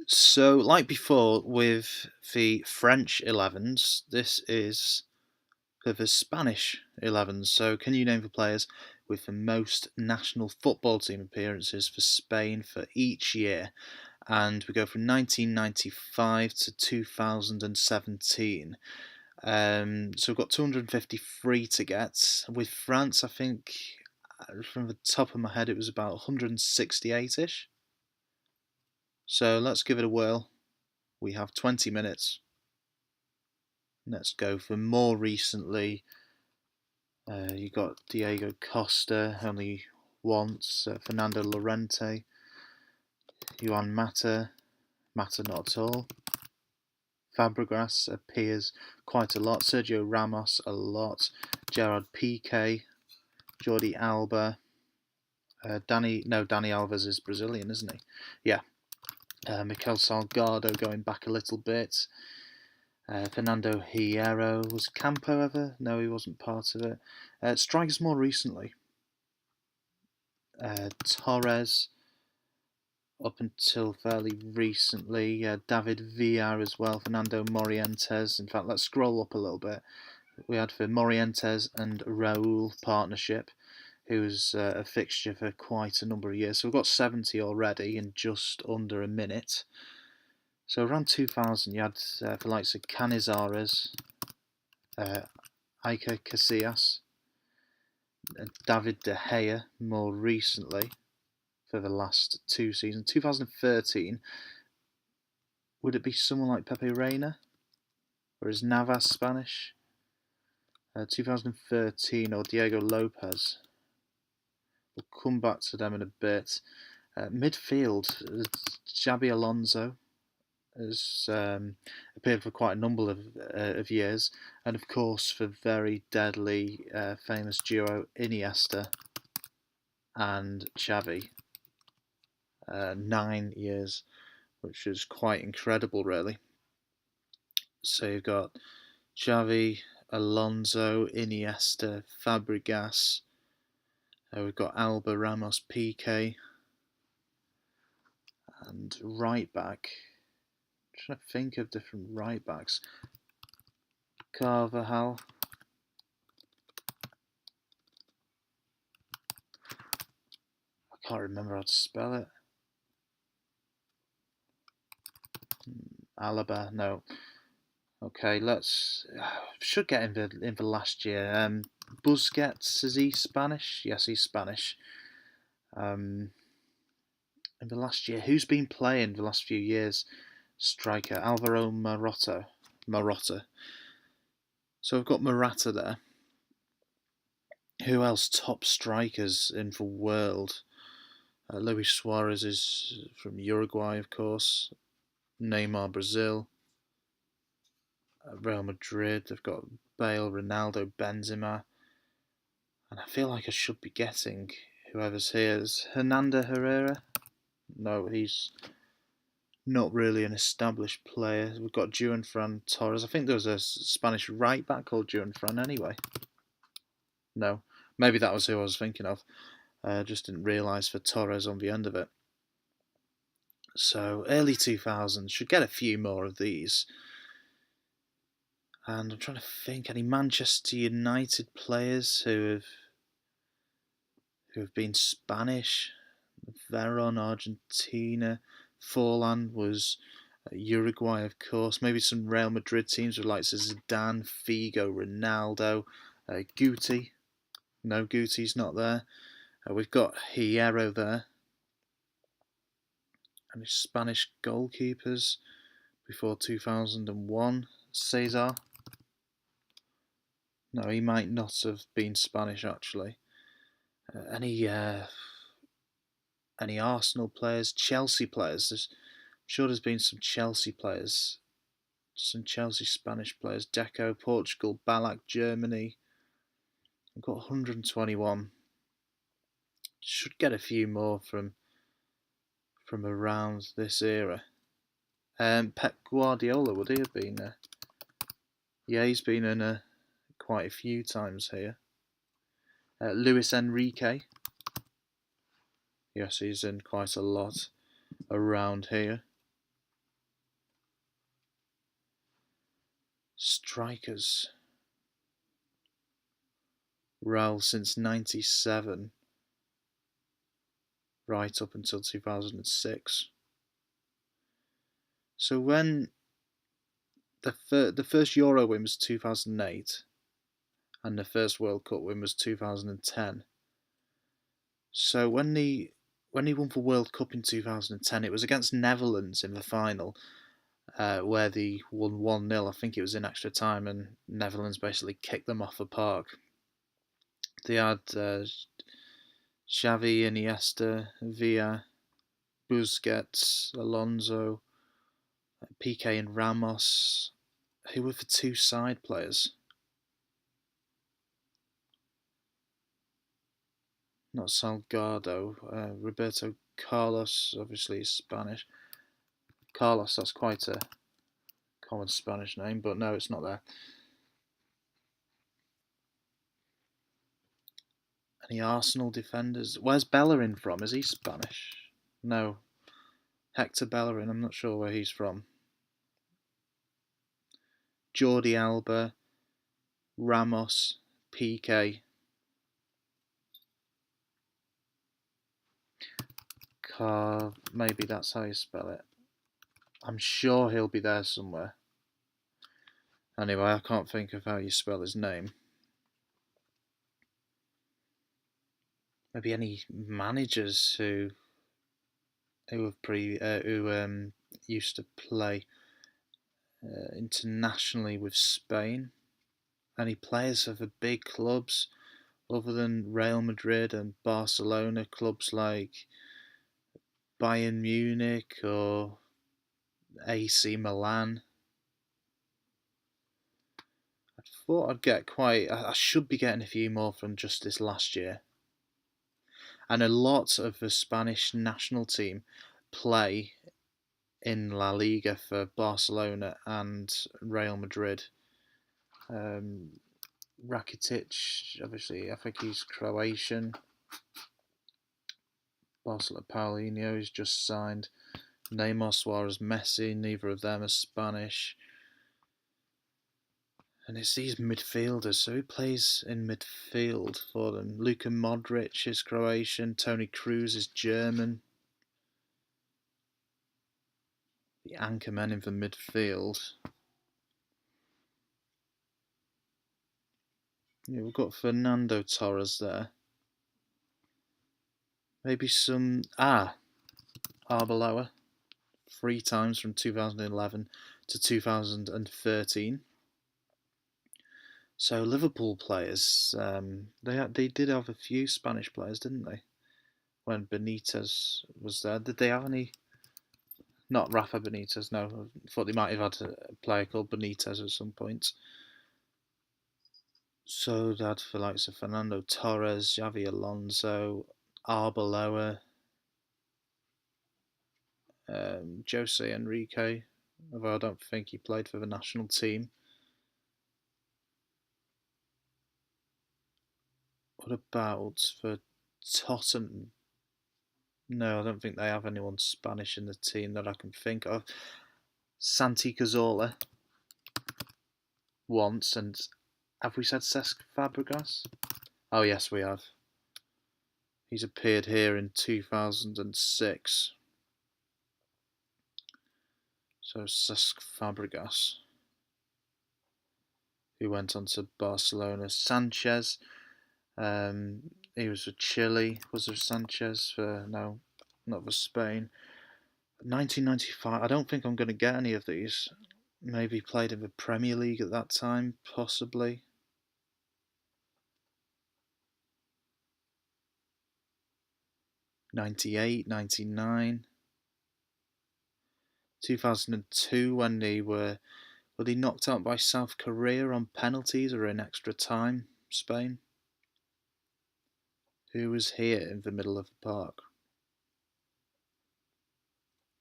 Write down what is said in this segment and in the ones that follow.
So, like before with the French 11s, this is for the Spanish 11s. So, can you name the players with the most national football team appearances for Spain for each year? And we go from 1995 to 2017. So, we've got 253 to get. With France, I think from the top of my head, it was about 168 ish. So, let's give it a whirl. We have 20 minutes. Let's go for more recently. You got Diego Costa only once, Fernando Llorente, Juan Mata not at all. Fabregas appears quite a lot. Sergio Ramos a lot. Gerard Piqué, Jordi Alba. Danny Alves is Brazilian, isn't he? Yeah. Mikel Salgado going back a little bit. Fernando Hierro. Was Campo ever? No, he wasn't part of it. Strikers more recently. Torres, up until fairly recently. David Villar as well. Fernando Morientes. In fact, let's scroll up a little bit. We had for Morientes and Raul partnership, who was a fixture for quite a number of years. So we've got 70 already in just under a minute. So around 2000, you had the likes of Canizares, Iker Casillas, David De Gea more recently for the last two seasons. 2013, would it be someone like Pepe Reina? Or is Navas Spanish? 2013 or Diego Lopez. We'll come back to them in a bit. Midfield, Xabi Alonso has appeared for quite a number of years, and of course for very deadly famous duo Iniesta and Xavi. 9 years, which is quite incredible, really. So you've got Xavi, Alonso, Iniesta, Fabregas. We've got Alba, Ramos, Piqué, and right back. I'm trying to think of different right backs. Carvajal. I can't remember how to spell it. Alaba, no. Okay, let's. Should get in the last year. Busquets, is he Spanish? Yes, he's Spanish. In the last year, who's been playing the last few years? Striker Alvaro Morata. So I've got Morata there. Who else? Top strikers in the world. Luis Suarez is from Uruguay, of course. Neymar, Brazil. Real Madrid. They've got Bale, Ronaldo, Benzema. And I feel like I should be getting whoever's here. Is Hernando Herrera? No, he's not really an established player. We've got Juanfran Torres. I think there was a Spanish right back called Juanfran anyway. No, maybe that was who I was thinking of. Just didn't realise for Torres on the end of it. So early 2000s, should get a few more of these. And I'm trying to think any Manchester United players who have been Spanish. Veron, Argentina. Forlan was Uruguay, of course. Maybe some Real Madrid teams with like Zidane, Figo, Ronaldo, Guti. No, Guti's not there. We've got Hierro there. And Spanish goalkeepers before 2001. Cesar. No, he might not have been Spanish actually. Any Arsenal players, Chelsea players? I'm sure there's been some Chelsea players, some Chelsea Spanish players. Deco, Portugal, Ballack, Germany. I've got 121. Should get a few more from around this era. Pep Guardiola, would he have been there? Yeah, he's been in quite a few times here. Luis Enrique. Yes, he's in quite a lot around here. Strikers. Real since '97, right up until 2006. So when the first Euro win was 2008, and the first World Cup win was 2010. So when he won the World Cup in 2010, it was against Netherlands in the final, where they won 1-0. I think it was in extra time, and Netherlands basically kicked them off the park. They had Xavi, Iniesta, Villa, Busquets, Alonso, Piqué, and Ramos. Who were the two side players? Not Salgado. Roberto Carlos, obviously Spanish. Carlos, that's quite a common Spanish name, but no, it's not there. Any Arsenal defenders? Where's Bellerin from? Is he Spanish? No. Hector Bellerin, I'm not sure where he's from. Jordi Alba, Ramos, Piqué. Maybe that's how you spell it. I'm sure he'll be there somewhere. Anyway, I can't think of how you spell his name. Maybe any managers who used to play internationally with Spain. Any players of the big clubs other than Real Madrid and Barcelona, clubs like Bayern Munich or AC Milan? I thought I'd get I should be getting a few more from just this last year. And a lot of the Spanish national team play in La Liga for Barcelona and Real Madrid. Rakitic, obviously, I think he's Croatian. Barcelona, Paulinho is just signed. Neymar, Suarez, Messi, neither of them are Spanish. And it's these midfielders. So who plays in midfield for them? Luka Modric is Croatian. Toni Kroos is German. The anchormen in the midfield. Yeah, we've got Fernando Torres there. Maybe some... Arbeloa. 3 times from 2011 to 2013. So Liverpool players, they did have a few Spanish players, didn't they? When Benitez was there, did they have any? Not Rafa Benitez, no. I thought they might have had a player called Benitez at some point. So they had for likes of Fernando Torres, Xavi Alonso, Arbeloa, Jose Enrique, although I don't think he played for the national team. What about for Tottenham? No, I don't think they have anyone Spanish in the team that I can think of. Santi Cazorla once, and have we said Cesc Fabregas? Oh yes, we have. He's appeared here in 2006. So Cesc Fabregas, who went on to Barcelona. Sanchez, he was for Chile. Was there Sanchez for... No, not for Spain. 1995, I don't think I'm going to get any of these. Maybe played in the Premier League at that time, possibly. 98, 99, 2002 when they were they knocked out by South Korea on penalties or in extra time, Spain. Who was here in the middle of the park?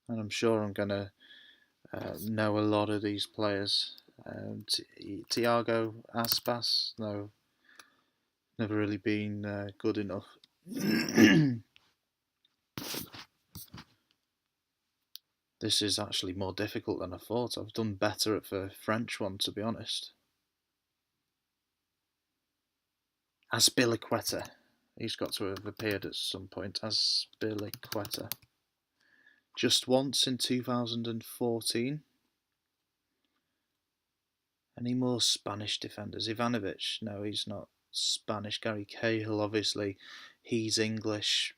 And I'm sure I'm going to know a lot of these players. Thiago Aspas, no, never really been good enough. This is actually more difficult than I thought. I've done better at the French one, to be honest. Azpilicueta. He's got to have appeared at some point. Azpilicueta. Just once in 2014. Any more Spanish defenders? Ivanovic? No, he's not Spanish. Gary Cahill, obviously, he's English.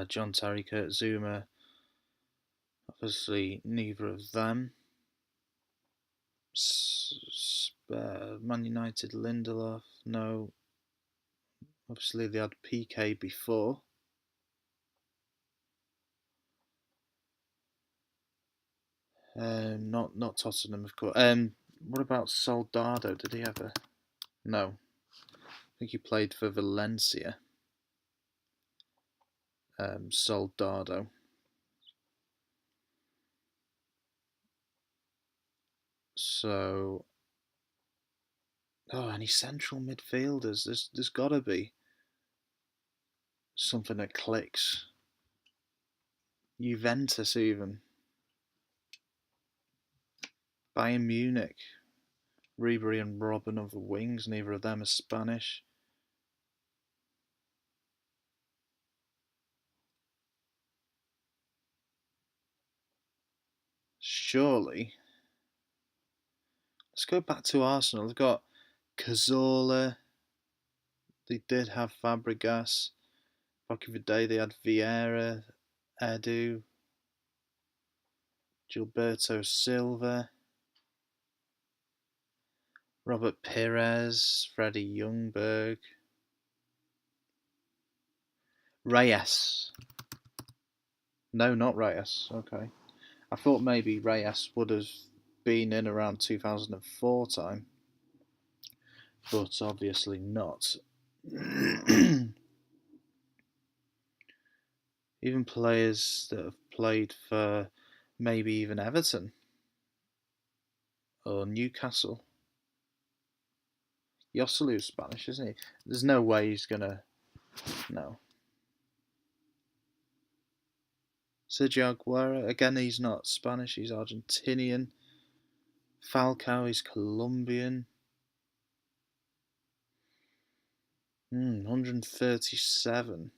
John Terry, Kurt Zouma, obviously neither of them. Man United, Lindelof, no. Obviously they had PK before. Not Tottenham, of course. What about Soldado? Did he ever? No. I think he played for Valencia. Soldado. So, any central midfielders? There's got to be something that clicks. Juventus, even. Bayern Munich. Ribery and Robben of the wings. Neither of them are Spanish. Surely. Let's go back to Arsenal. They've got Cazorla. They did have Fabregas. Back in the day, they had Vieira, Edu, Gilberto Silva, Robert Pires, Freddie Ljungberg, Reyes. No, not Reyes. Okay. I thought maybe Reyes would have been in around 2004 time, but obviously not. Even players that have played for maybe even Everton or Newcastle. Yossolu's Spanish, isn't he? There's no way he's gonna. No. Sergio Aguero, again, he's not Spanish, he's Argentinian. Falcao, he's Colombian. 137.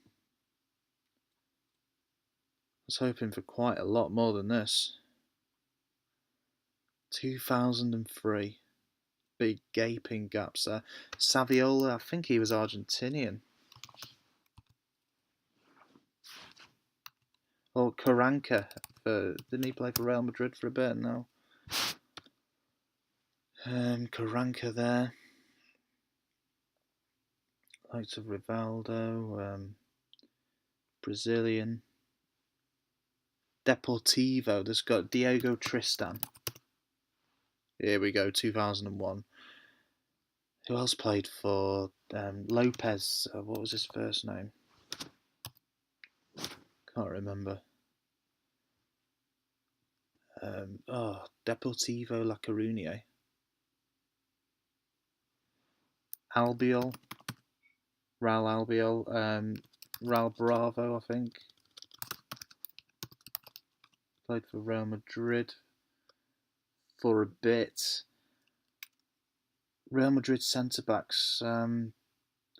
I was hoping for quite a lot more than this. 2003. Big gaping gaps there. Saviola, I think he was Argentinian. Or Carranca, didn't he play for Real Madrid for a bit? No. Carranca there. Likes of Rivaldo, Brazilian. Deportivo, there's got Diego Tristan. Here we go, 2001. Who else played for Lopez? What was his first name? Can't remember. Deportivo La Coruña. Albiol. Raul Albiol. Raul Bravo, I think. Played for Real Madrid for a bit. Real Madrid centre-backs.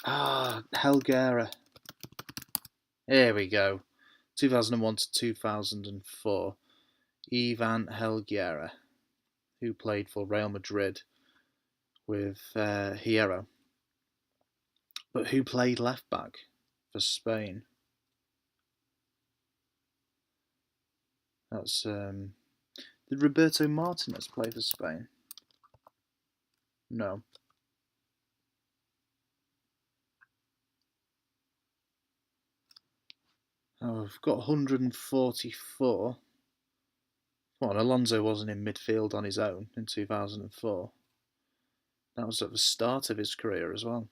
Helguera. Here we go. 2001 to 2004. Ivan Helguera, who played for Real Madrid with Hierro. But who played left back for Spain? That's did Roberto Martinez play for Spain? No. I've got 144. Well, Alonso wasn't in midfield on his own in 2004. That was at the start of his career as well.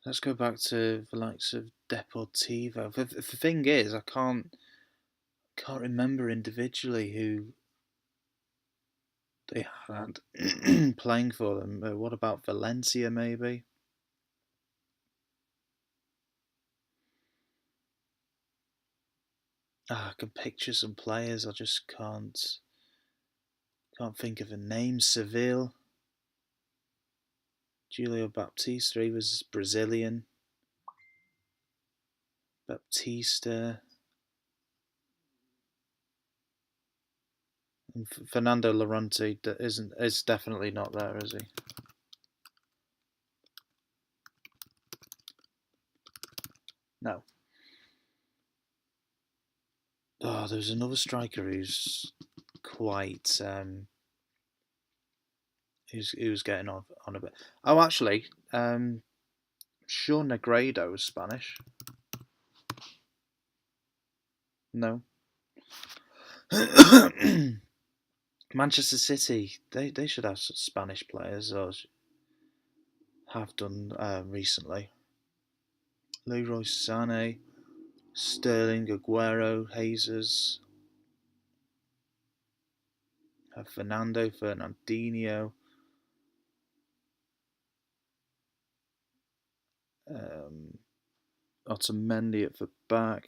Let's go back to the likes of Deportivo. The thing is, I can't remember individually who they had playing for them. What about Valencia, maybe? I can picture some players. I just can't think of a name. Seville. Julio Baptista. He was Brazilian. Baptista. And Fernando Llorente is definitely not there, is he? No. Oh, there's another striker who's quite who's getting on a bit. Oh, actually, Sean Negredo is Spanish. No. Manchester City, they should have some Spanish players, or have done recently. Leroy Sané, Sterling, Aguero, Jesus, Fernando, Fernandinho, Otamendi at the back.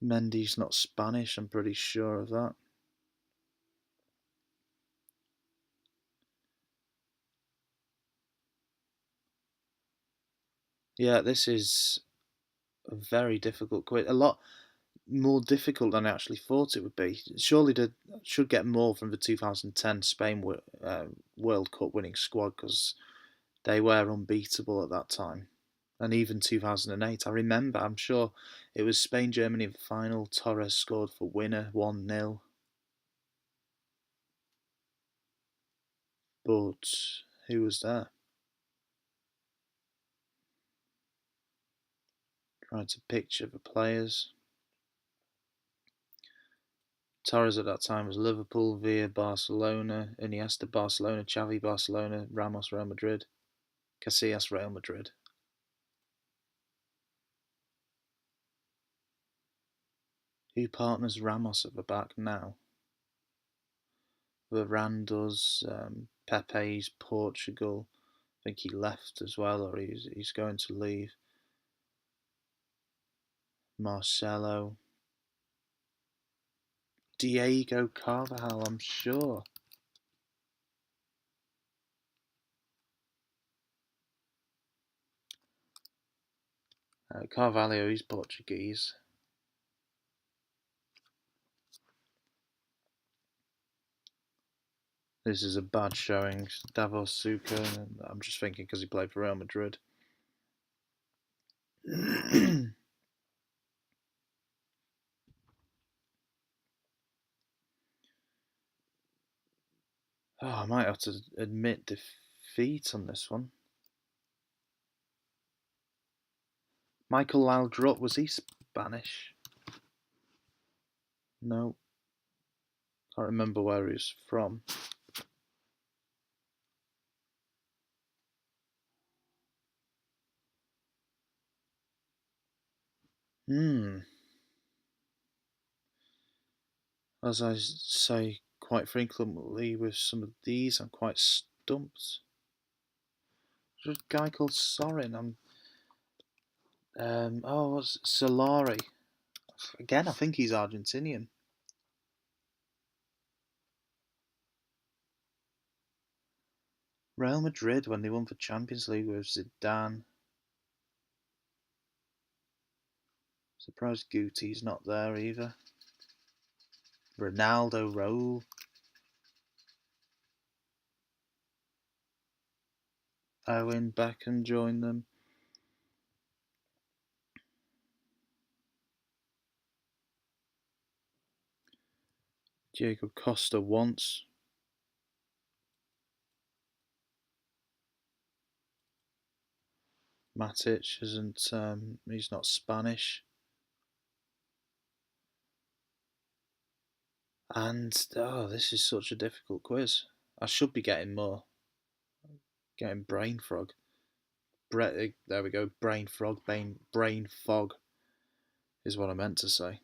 Mendy's not Spanish, I'm pretty sure of that. Yeah, this is a very difficult quiz. A lot more difficult than I actually thought it would be. Surely they should get more from the 2010 Spain World Cup winning squad, because they were unbeatable at that time. And even 2008, I remember, I'm sure it was Spain Germany in the final. Torres scored for winner 1-0. But who was there? Trying to picture the players. Torres at that time was Liverpool, Villa Barcelona, Iniesta Barcelona, Xavi Barcelona, Ramos Real Madrid, Casillas Real Madrid. Who partners Ramos at the back now? Varane does. Pepe's Portugal. I think he left as well, or he's going to leave. Marcelo. Diego Carvajal, I'm sure. Carvalho, he's Portuguese. This is a bad showing. Davos Suker, I'm just thinking because he played for Real Madrid. Oh, I might have to admit defeat on this one. Michael Laudrup, was he Spanish? No. Can't remember where he was from. As I say quite frequently with some of these, I'm quite stumped. There's a guy called Sorin. What's Solari? Again, I think he's Argentinian. Real Madrid when they won the Champions League with Zidane. Surprised Guti's not there either. Ronaldo, Raul. Owen Beckham joined them. Diego Costa once. Matic isn't. He's not Spanish. And this is such a difficult quiz. I should be getting more. Getting brain frog. There we go. Brain frog. Brain fog is what I meant to say.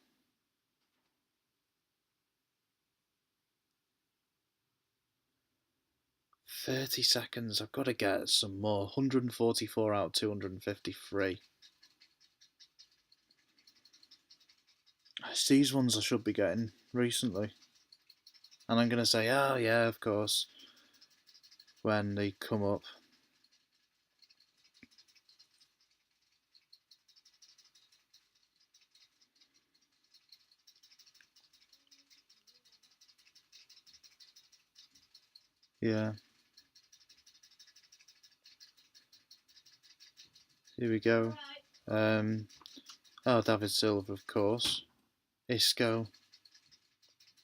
30 seconds. I've got to get some more. 144 out of 253. It's these ones I should be getting recently. And I'm going to say, oh yeah, of course, when they come up. Yeah. Here we go. David Silva, of course. Isco.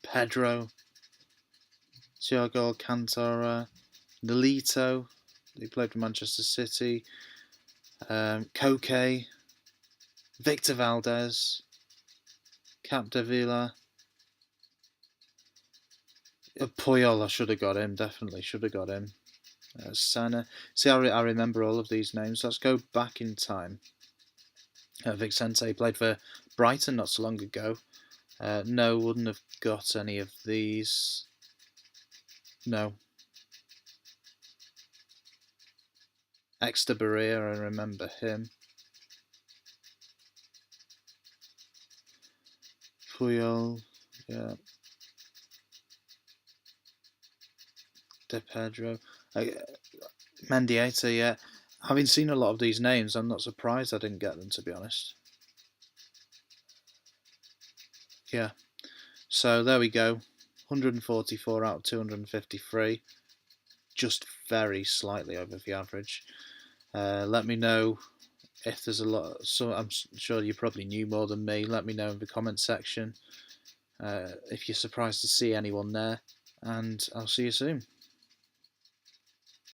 Pedro. Thiago Alcantara. Nolito. He played for Manchester City. Koke. Victor Valdez. Capdevila. Puyol, I should have got him. Definitely should have got him. Sana. See, I remember all of these names. Let's go back in time. Vicente played for Brighton not so long ago. No, wouldn't have got any of these. No. Exter Berea, I remember him. Puyol, yeah. De Pedro. Mendieta, yeah. Having seen a lot of these names, I'm not surprised I didn't get them, to be honest. Yeah. So there we go. 144 out of 253. Just very slightly over the average. Let me know if there's a lot. So I'm sure you probably knew more than me. Let me know in the comment section if you're surprised to see anyone there. And I'll see you soon.